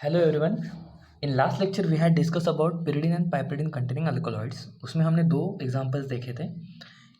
Hello everyone. In last lecture we had discuss about pyridine and piperidine containing alkaloids. उसमें हमने दो examples देखे थे।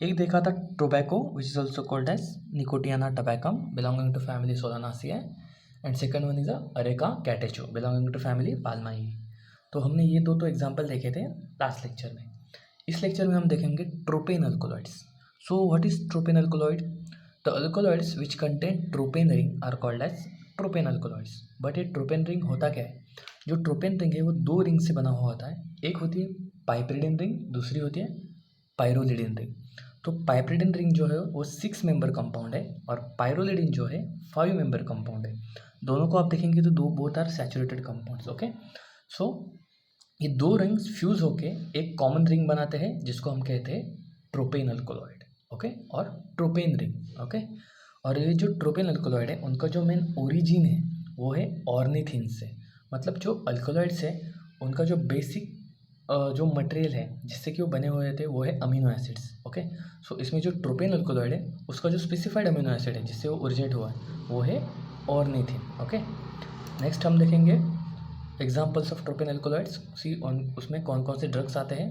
एक देखा था tobacco which is also called as Nicotiana tabacum belonging to family Solanaceae and second one is areca catechu belonging to family palmae. तो हमने ये दो एग्जांपल देखे थे लास्ट लेक्चर में। इस लेक्चर में हम देखेंगे tropane alkaloids. So what is tropane alkaloid? The alkaloids which contain tropane ring are called as tropane alkaloids. But ये ट्रोपेन रिंग होता क्या है? जो ट्रोपेन रिंग है वो दो रिंग से बना हुआ होता है। एक होती है पाइपरिडिन रिंग, दूसरी होती है पायरोलिडिन रिंग। तो पाइपरिडिन रिंग जो है वो 6 मेंबर कंपाउंड है और पायरोलिडिन जो है 5 मेंबर कंपाउंड है। दोनों को आप देखेंगे तो दो both are saturated compounds. Okay, so ये दो रिंग्स फ्यूज होके एक कॉमन रिंग बनाते हैं जिसको हम कहते हैं ट्रोपेन अल्कोलॉइड। ओके, और ट्रोपेन रिंग। ओके, और ये जो ट्रोपेन अल्कोलॉइड है उनका जो मेन ओरिजिन है वो है ऑर्निथिन से। मतलब जो अल्कोलॉइड्स है उनका जो बेसिक जो मटेरियल है जिससे कि वो बने हुए थे वो है अमीनो एसिड्स। ओके, सो इसमें जो ट्रोपेन अल्कोलॉइड है उसका जो स्पेसिफाइड अमीनो एसिड है जिससे वो ओरिजिनेट हुआ है वो है ऑर्निथिन। ओके, नेक्स्ट हम देखेंगे एग्जाम्पल्स ऑफ ट्रोपेन अल्कोलॉइड्स। उसमें कौन कौन से ड्रग्स आते हैं।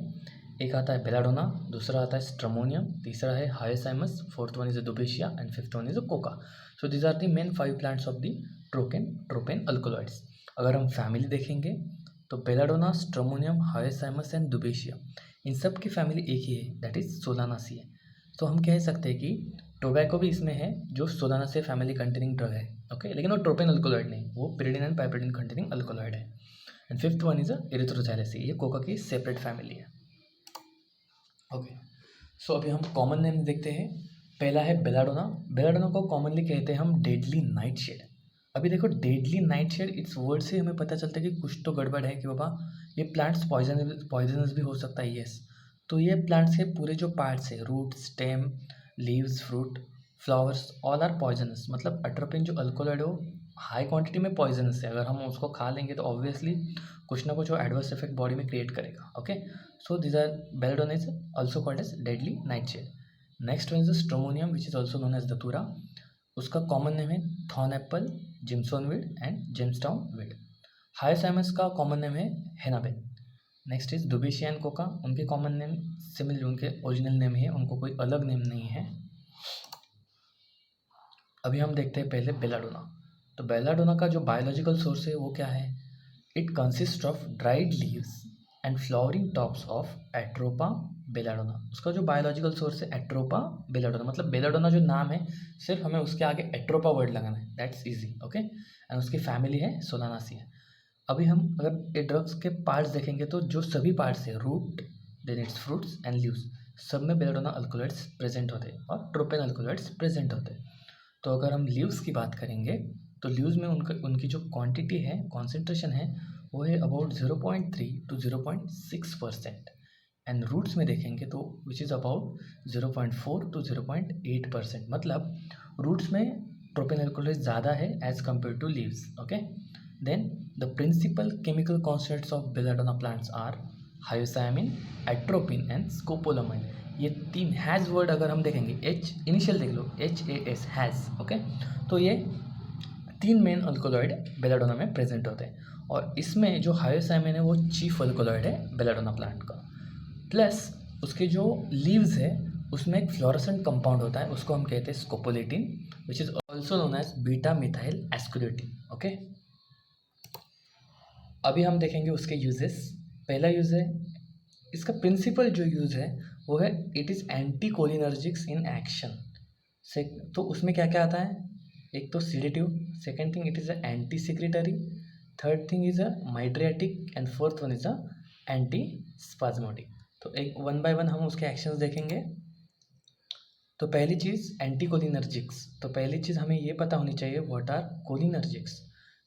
एक आता है बेलाडोना, दूसरा आता है स्ट्रमोनियम, तीसरा है hyoscyamus, fourth one is duboisia and fifth one is coca. So these are the main 5 plants of the tropane alkaloids. अगर हम फैमिली देखेंगे तो belladonna, stramonium, hyoscyamus and duboisia इन सब की फैमिली एक ही है, दैट इज सोलानासी है। तो हम कह सकते हैं कि टोबैको भी इसमें है जो सोलानासी फैमिली कंटेनिंग ड्रग है। ओके, लेकिन वो ट्रोपेन अल्कोलॉइड नहीं, वो पिरिडिन एंड पाइपरिडिन कंटेनिंग अल्कोलॉइड है। एंड फिफ्थ वन इज एरिथ्रोथैलेसी, ये कोका की सेपरेट फैमिली है। ओके, सो अभी हम कॉमन नेम देखते हैं। पहला है बेलाडोना। बेलाडोना को कॉमनली कहते हैं हम डेडली नाइट शेड। अभी देखो डेडली नाइट शेड, इस वर्ड से हमें पता चलता है कि कुछ तो गड़बड़ है कि बाबा ये प्लांट्स पॉइजनस भी हो सकता है। यस, तो ये प्लांट्स के पूरे जो पार्ट्स है, root, stem, leaves, fruit, flowers, all are poisonous. मतलब अट्रोपिन जो अल्कोलॉइड है वो हाई क्वांटिटी में पॉइजनस है। अगर हम उसको खा लेंगे तो ऑब्वियसली कुछ ना कुछ वो एडवर्स इफेक्ट बॉडी में क्रिएट करेगा। Okay, so these are belladonna is also called as deadly nightshade. Next one is the stramonium which is also known as datura. उसका कॉमन नेम है thorn apple, jimson weed and Jamestown weed. Hyoscyamus का common name है henbane. Next is duboisia and coca, उनके common name similar, उनके original name है, उनको कोई अलग नेम नहीं है। अभी हम देखते हैं पहले बेलाडोना। तो बेलाडोना का जो बायोलॉजिकल सोर्स है वो क्या है? It consist of dried leaves and flowering tops of Atropa belladonna. उसका जो बायोलॉजिकल सोर्स है एट्रोपा बेलाडोना। मतलब बेलाडोना जो नाम है सिर्फ हमें उसके आगे एट्रोपा वर्ड लगाना है, दैट्स इजी। ओके, एंड उसकी फैमिली है सोलानासी है। अभी हम अगर ये ड्रग्स के पार्ट्स देखेंगे तो जो सभी पार्ट्स है, root, then its fruits and leaves, सब में बेलाडोना अल्कोलॉइड्स प्रेजेंट होते हैं और ट्रोपेन अल्कोलॉइड्स प्रेजेंट होते हैं। तो अगर हम लीव्स की बात करेंगे तो लीव्स में उनकी जो क्वांटिटी है, कॉन्सेंट्रेशन है, वो है अबाउट 0.3 to 0.6%। एंड रूट्स में देखेंगे तो विच इज़ अबाउट 0.4 to 0.8%। मतलब रूट्स में ट्रोपेन अल्कोलॉइड ज़्यादा है as compare to leaves. Okay, then the principal chemical constituents of belladonna plants are hyoscyamine, atropine and scopolamine. ये तीन हैज़ वर्ड अगर हम देखेंगे, एच इनिशियल देख लो, HAS हैज़। ओके, तो ये तीन मेन अल्कोलॉइड बेलाडोना में प्रेजेंट होते हैं और इसमें जो हायोसामिन है वो चीफ अल्कोलॉइड है बेलाडोना प्लांट का। प्लस उसके जो लीव्स है उसमें एक फ्लोरेसेंट कंपाउंड होता है, उसको हम कहते हैं scopoletin which is also known as beta methyl esculetin. Okay, अभी हम देखेंगे उसके यूजेस। पहला यूज़ है, इसका प्रिंसिपल जो यूज़ है वो है it is anticholinergics in action से। तो उसमें क्या क्या आता है? एक तो sedative, second thing it is a antisecretory, third thing is a mydriatic and fourth one is a antispasmodic. तो एक वन बाय वन हम उसके एक्शंस देखेंगे। तो पहली चीज़ एंटी कोलिनर्जिक्स। तो पहली चीज़ हमें ये पता होनी चाहिए what are cholinergics.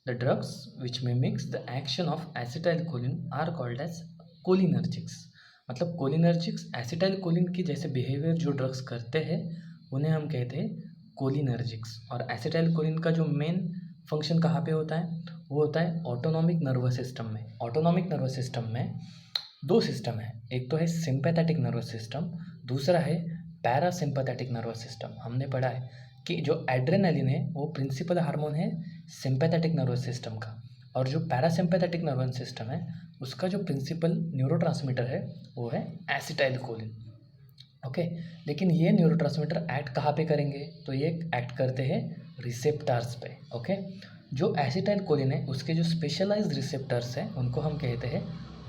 The drugs which mimic the action of acetylcholine are called as cholinergics. मतलब कोलिनर्जिक्स एसिटाइल कोलिन की जैसे बिहेवियर जो ड्रग्स करते हैं उन्हें हम कहते हैं कोलिनर्जिक्स। और एसिटाइल कोलिन का जो मेन फंक्शन कहाँ पे होता है? वो होता है ऑटोनॉमिक नर्वस सिस्टम में। ऑटोनॉमिक नर्वस सिस्टम में दो सिस्टम है, एक तो है सिंपैथेटिक नर्वस सिस्टम, दूसरा है पैरासिम्पैथेटिक नर्वस सिस्टम। हमने पढ़ा है कि जो एड्रेनलिन है वो प्रिंसिपल हार्मोन है सिंपैथेटिक नर्वस सिस्टम का और जो पैरासिम्पैथेटिक नर्वस सिस्टम है उसका जो प्रिंसिपल न्यूरोट्रांसमीटर है वो है एसिटाइलकोलिन। ओके, लेकिन ये न्यूरोट्रांसमीटर एक्ट कहाँ पे करेंगे, तो ये एक्ट करते हैं रिसेप्टर्स पे। ओके, जो एसिटाइलकोलिन है उसके जो स्पेशलाइज्ड रिसेप्टर्स हैं उनको हम कहते हैं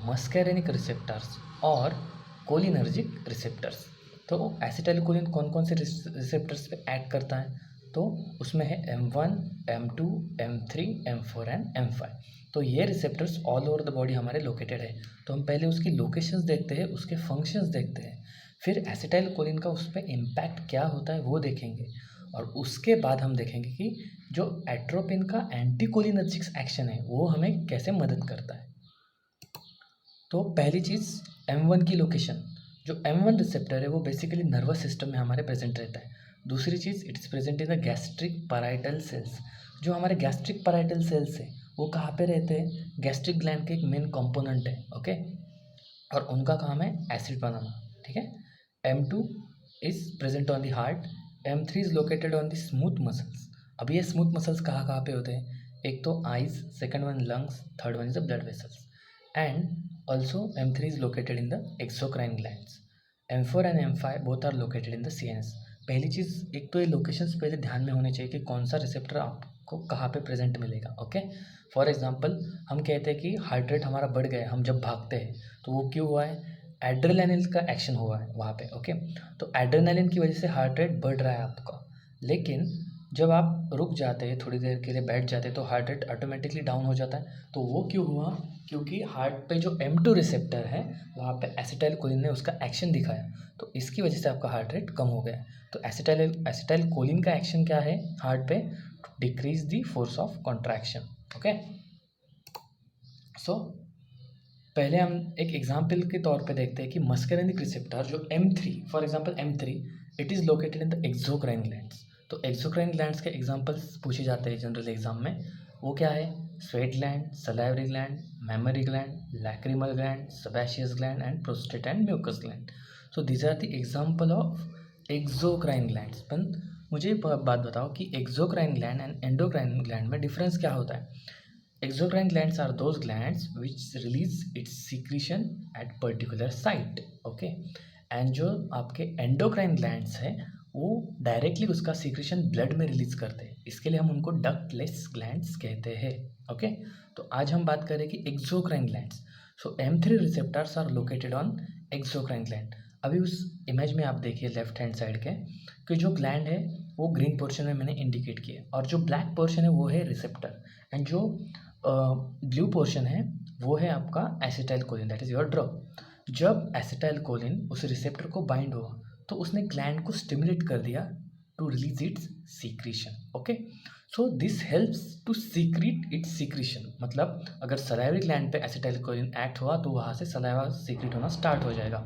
मस्कैरेनिक रिसेप्टर्स और कोलिनर्जिक रिसेप्टर्स। तो एसिटाइलकोलिन कौन कौन से रिसेप्टर्स पे एक्ट करता है, तो उसमें है M1, M2, M3, M4 and M5। तो ये receptors all over the body हमारे लोकेटेड है। तो हम पहले उसकी लोकेशंस देखते हैं, उसके फंक्शंस देखते हैं, फिर एसिटाइलकोलिन का उस पर इम्पैक्ट क्या होता है वो देखेंगे, और उसके बाद हम देखेंगे कि जो एट्रोपिन का एंटीकोलिनर्जिक एक्शन है वो हमें कैसे मदद करता है। तो पहली चीज़ M1 की लोकेशन। जो M1 रिसेप्टर है वो बेसिकली नर्वस सिस्टम में हमारे प्रेजेंट रहता है। दूसरी चीज़ it's present in the gastric parietal cells. जो हमारे गैस्ट्रिक पैराइटल सेल्स है वो कहाँ पे रहते हैं, गैस्ट्रिक ग्लैंड के एक मेन कंपोनेंट है। ओके, और उनका काम है एसिड बनाना। ठीक है, M2 is present on the heart, M3 is located on the smooth muscles. अब ये स्मूथ मसल्स कहाँ कहाँ पे होते हैं, एक तो eyes, second one lungs, third one is the blood vessels. And also M3 is located in the exocrine glands. M4 and M5 both are located in the CNS. पहली चीज़, एक तो ये लोकेशंस पहले ध्यान में होने चाहिए कि कौन सा रिसेप्टर आपको कहाँ पे प्रेजेंट मिलेगा। ओके, फॉर एग्जांपल हम कहते हैं कि हार्ट रेट हमारा बढ़ गया है हम जब भागते हैं, तो वो क्यों हुआ है, एड्रेनालिन का एक्शन हुआ है वहाँ पे। ओके, तो एड्रेनालिन की वजह से हार्ट रेट बढ़ रहा है आपका, लेकिन जब आप रुक जाते हैं थोड़ी देर के लिए बैठ जाते हैं तो हार्ट रेट ऑटोमेटिकली डाउन हो जाता है। तो वो क्यों हुआ, क्योंकि हार्ट पे जो M2 रिसेप्टर है वहाँ पे एसिटाइलकोलिन ने उसका एक्शन दिखाया, तो इसकी वजह से आपका हार्ट रेट कम हो गया। तो एसिटाइलकोलिन का एक्शन क्या है हार्ट पे, to decrease the force of contraction. Okay, so पहले हम एक एग्जाम्पल के तौर पे देखते हैं कि मस्करेनिक रिसेप्टर जो M3, for example M3 it is located in the exocrine glands. तो एक्सोक्राइन ग्लैंड्स के एग्जाम्पल्स पूछे जाते हैं जनरल एग्जाम में, वो क्या है, sweat gland, salivary gland, mammary gland, lacrimal gland, sebaceous gland and prostate and mucus gland. So these are the example of exocrine glands. पर मुझे एक बात बताओ कि exocrine gland and endocrine gland में डिफरेंस क्या होता है। Exocrine glands are those glands which release its secretion at particular site. Okay, and जो आपके एंडोक्राइन ग्लैंड्स हैं वो डायरेक्टली उसका सीक्रेशन ब्लड में रिलीज करते हैं, इसके लिए हम उनको डक्टलेस ग्लैंड्स कहते हैं। ओके, तो आज हम बात करें कि exocrine glands. So M3 receptors are located on exocrine gland. अभी उस इमेज में आप देखिए लेफ्ट हैंड साइड के कि जो ग्लैंड है वो ग्रीन पोर्शन में मैंने इंडिकेट किया, और जो ब्लैक पोर्शन है वो है रिसेप्टर, एंड जो ब्लू पोर्शन है वो है आपका acetylcholine, that is your drug. जब एसिटाइलकोलिन उस रिसेप्टर को बाइंड हुआ तो उसने ग्लैंड को स्टिमुलेट कर दिया to release its secretion. Okay, so this helps to secrete its secretion. मतलब अगर सलाइवरी ग्लैंड पे एसिटाइलकोलिन एक्ट हुआ तो वहाँ से सलाइवा सीक्रेट होना स्टार्ट हो जाएगा,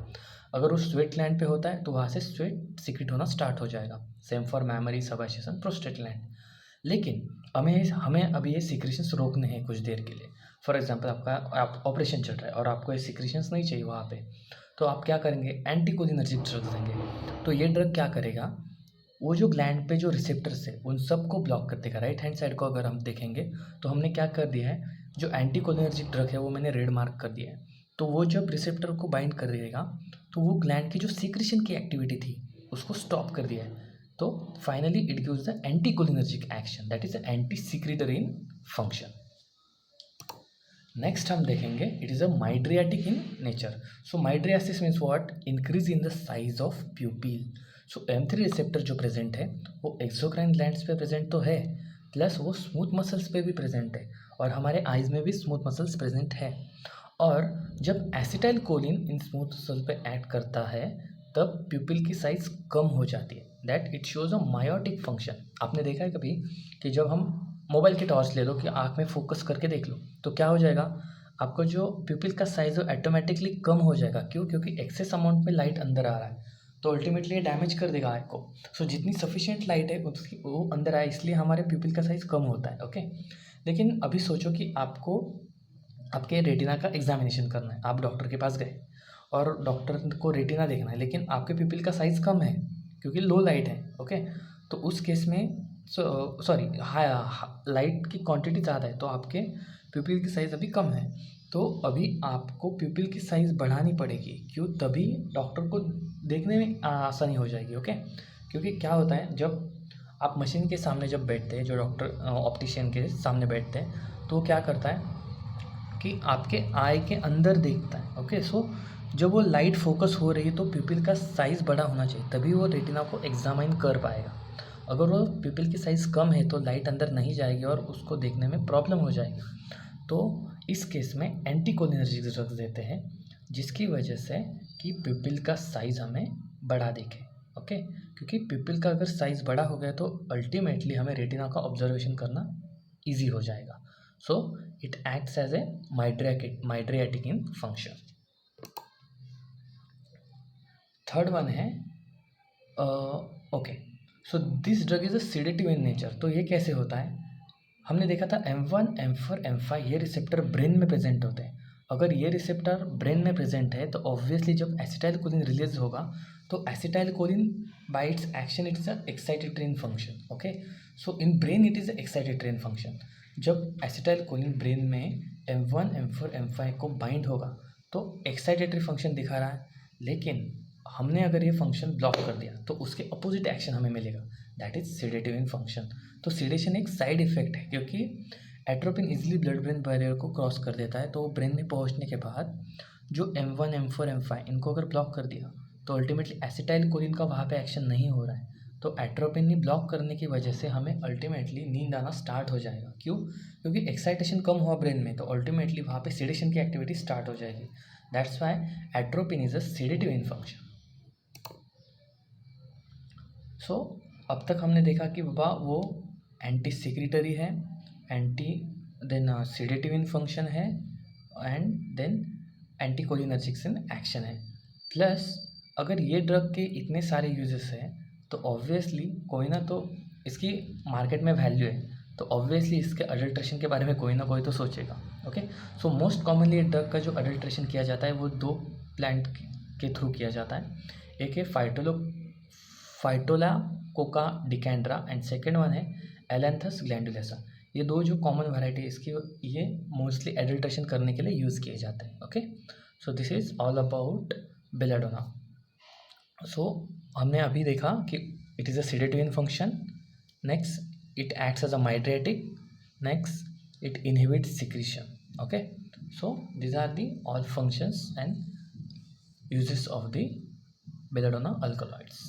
अगर वो स्वेट ग्लैंड पे होता है तो वहाँ से स्वेट सीक्रेट होना स्टार्ट हो जाएगा। Same for memory, sebaceous and prostate gland. लेकिन हमें अभी ये सीक्रेशंस रोकने हैं कुछ देर के लिए। फॉर एग्जांपल आप ऑपरेशन चल रहा है और आपको ये सीक्रेशंस नहीं चाहिए वहाँ पे, तो आप क्या करेंगे, एंटीकोलिनर्जिक ड्रग देंगे। तो ये ड्रग क्या करेगा, वो जो ग्लैंड पे जो रिसेप्टर्स है उन सबको ब्लॉक कर देगा। राइट हैंड साइड को अगर हम देखेंगे तो हमने क्या कर दिया है, जो एंटीकोलिनर्जिक ड्रग है वो मैंने रेड मार्क कर दिया है। तो वो जब रिसेप्टर को बाइंड कर देगा तो वो ग्लैंड की जो सीक्रेशन की एक्टिविटी थी उसको स्टॉप कर दिया है। तो finally it gives the anticholinergic action, that is anti secretory function. Next हम देखेंगे it is a mydriatic in nature. So mydriasis means what, increase in the size of प्यूपिल। So M3 receptor जो present है वो exocrine glands पे present तो है, plus वो smooth muscles पे भी प्रेजेंट है, और हमारे आइज में भी स्मूथ मसल्स प्रेजेंट है। और जब एसिटाइलकोलिन इन स्मूथ मसल पे एक्ट करता है तब प्यूपिल की साइज कम हो जाती है, that it shows a miotic function. आपने देखा है कभी कि जब हम मोबाइल की टॉर्च ले लो कि आँख में फोकस करके देख लो तो क्या हो जाएगा, आपको जो प्यूपिल का साइज है ऑटोमेटिकली कम हो जाएगा। क्यों, क्योंकि एक्सेस अमाउंट में लाइट अंदर आ रहा है, तो अल्टीमेटली ये डैमेज कर देगा आँख को। सो जितनी सफिशिएंट लाइट है उसकी वो अंदर आए, इसलिए हमारे प्यूपिल का साइज कम होता है। ओके, लेकिन अभी सोचो कि आपको आपके रेटिना का एग्जामिनेशन करना है, आप डॉक्टर के पास गए और डॉक्टर को रेटिना देखना है, लेकिन आपके प्यूपिल का साइज़ कम है क्योंकि लो लाइट है। ओके, तो उस केस में सॉरी लाइट की क्वांटिटी ज़्यादा है, तो आपके प्यूपिल की साइज़ अभी कम है, तो अभी आपको प्यूपिल की साइज़ बढ़ानी पड़ेगी। क्यों? तभी डॉक्टर को देखने में आसानी हो जाएगी। ओके, क्योंकि क्या होता है, जब आप मशीन के सामने जब बैठते हैं, जो डॉक्टर ऑप्टिशियन के सामने बैठते हैं, तो वो क्या करता है कि आपके आई के अंदर देखता है। ओके, सो जब वो लाइट फोकस हो रही है तो प्यूपिल का साइज़ बड़ा होना चाहिए, तभी वो रेटिना को एग्जामाइन कर पाएगा। अगर वो प्यूपिल की साइज़ कम है तो लाइट अंदर नहीं जाएगी और उसको देखने में प्रॉब्लम हो जाएगी। तो इस केस में एंटीकोलिनर्जिक ड्रग्स देते हैं, जिसकी वजह से कि प्यूपिल का साइज़ हमें बढ़ा दिखे। ओके, क्योंकि प्यूपिल का अगर साइज़ बड़ा हो गया तो अल्टीमेटली हमें रेटिना का ऑब्जर्वेशन करना ईजी हो जाएगा। So it acts as a mydriatic in function. Third one है okay, so this drug is a sedative in nature. तो ये कैसे होता है? हमने देखा था M1, M4, M5 ये रिसेप्टर ब्रेन में प्रेजेंट होते हैं। अगर ये रिसेप्टर ब्रेन में प्रेजेंट है तो ऑब्वियसली जब एसिटाइलकोलिन रिलीज होगा तो acetylcholine bye it's action it is a excitatory in function. Okay, so in brain it is a excitatory in function. जब एसिटाइलकोलिन ब्रेन में M1, M4, M5 को bind होगा तो एक्साइटेटरी फंक्शन दिखा रहा है, लेकिन हमने अगर ये फंक्शन ब्लॉक कर दिया तो उसके अपोजिट एक्शन हमें मिलेगा, that is sedative in function. तो सेडेशन एक साइड इफेक्ट है, क्योंकि atropine easily blood brain barrier को क्रॉस कर देता है। तो ब्रेन में पहुंचने के बाद जो M1, M4, M5 इनको अगर ब्लॉक कर दिया तो अल्टीमेटली एसिटाइलकोलिन का वहाँ पे एक्शन नहीं हो रहा है, तो एट्रोपिन ने ब्लॉक करने की वजह से हमें अल्टीमेटली नींद आना स्टार्ट हो जाएगा। क्यों? क्योंकि एक्साइटेशन कम हुआ ब्रेन में, तो अल्टीमेटली वहाँ पे सेडेशन की एक्टिविटी स्टार्ट हो जाएगी। That's why atropine is a sedative in function. So अब तक हमने देखा कि बाबा वो एंटी सिक्रिटरी है, anti then sedative in function है, and then anticholinergic in action है। प्लस अगर ये ड्रग के इतने सारे यूजेस हैं तो ऑब्वियसली कोई ना तो इसकी मार्केट में वैल्यू है, तो ऑब्वियसली इसके अडल्ट्रेशन के बारे में कोई ना कोई तो सोचेगा। ओके, सो मोस्ट कॉमनली ये ड्रग का जो अडल्ट्रेशन किया जाता है वो दो प्लांट के थ्रू किया जाता है। एक है फाइटोला कोका डिकेंड्रा एंड सेकेंड वन है एलेंथस ग्लैंडुलेसा। ये दो जो कॉमन वैरायटी है इसकी, ये मोस्टली एडल्ट्रेशन करने के लिए यूज़ किए जाते हैं। Okay, so this is all about belladonna. So हमने अभी देखा कि it is a sedative in function, next it acts as a mydriatic, next it inhibits secretion. Okay, so these are the all functions and uses of the belladonna alkaloids.